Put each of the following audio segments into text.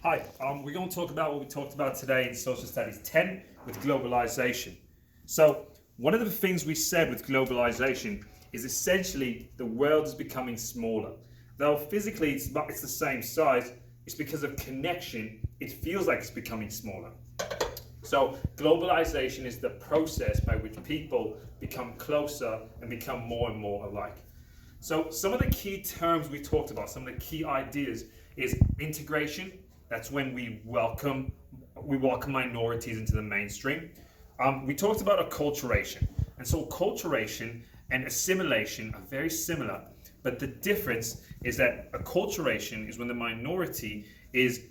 Hi, we're going to talk about what we talked about today in Social Studies 10 with globalization. So, one of the things we said with globalization is essentially the world is becoming smaller. Though physically it's the same size, it's because of connection, it feels like it's becoming smaller. So, globalization is the process by which people become closer and become more and more alike. So, some of the key terms we talked about, some of the key ideas is integration. That's when we welcome minorities into the mainstream. We talked about acculturation, and so acculturation and assimilation are very similar, but the difference is that acculturation is when the minority is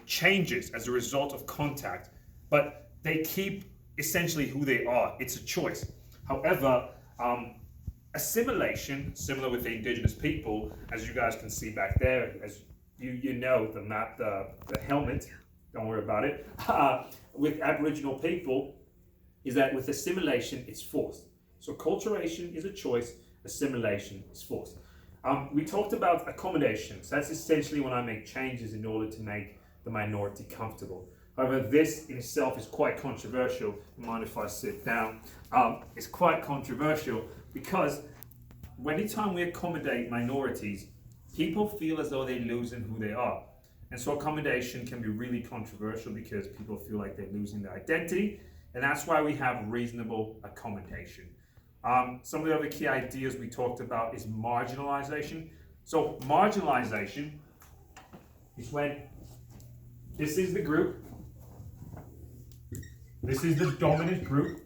changes as a result of contact, but they keep essentially who they are. It's a choice. However, assimilation, similar with the indigenous people, as you guys can see back there, as you know the map, the helmet, don't worry about it, with Aboriginal people, is that with assimilation, it's forced. So acculturation is a choice, assimilation is forced. We talked about accommodation. So that's essentially when I make changes in order to make the minority comfortable. However, this in itself is quite controversial. Mind if I sit down? It's quite controversial because anytime we accommodate minorities, people feel as though they're losing who they are. And so accommodation can be really controversial because people feel like they're losing their identity. And that's why we have reasonable accommodation. Some of the other key ideas we talked about is marginalization. So marginalization is when this is the group, this is the dominant group,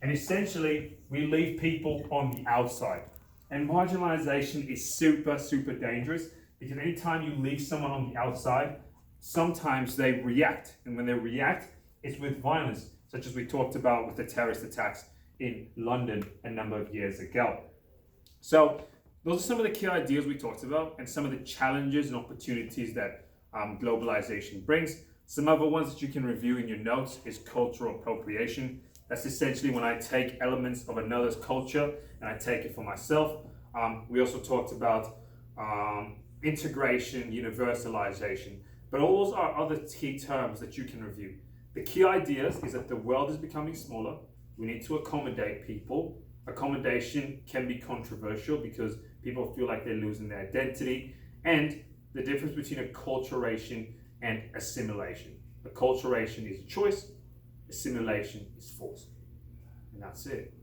and essentially we leave people on the outside. And marginalization is super, super dangerous because anytime you leave someone on the outside, sometimes they react. And when they react, it's with violence, such as we talked about with the terrorist attacks in London a number of years ago. So those are some of the key ideas we talked about and some of the challenges and opportunities that globalization brings. Some other ones that you can review in your notes is cultural appropriation. That's essentially when I take elements of another's culture and I take it for myself. We also talked about integration, universalization, but all those are other key terms that you can review. The key ideas is that the world is becoming smaller. We need to accommodate people. Accommodation can be controversial because people feel like they're losing their identity, and the difference between acculturation and assimilation. Acculturation is a choice, assimilation is forced. And that's it.